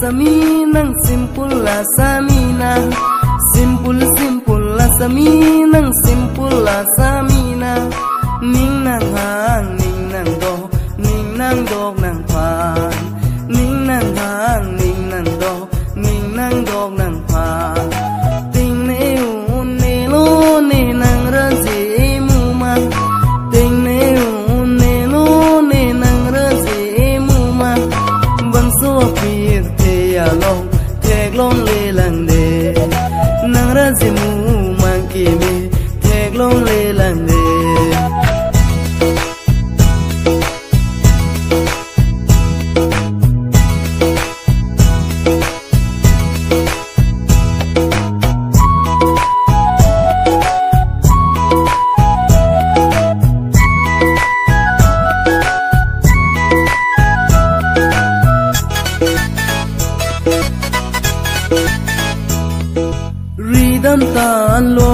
Sami nang simple la samina, simple simple la sami nang simple la samina. Ning nang hang ning nang do nang pan. Ning nang hang ning nang do nang pan. Ting ne un ne lo ne nang ra je mu ma. Ting ne un ne lo ne nang ra je mu ma. Bang so pir long thek long le lang de nang ra je mu mang ki me thek long le lang de tan tan lo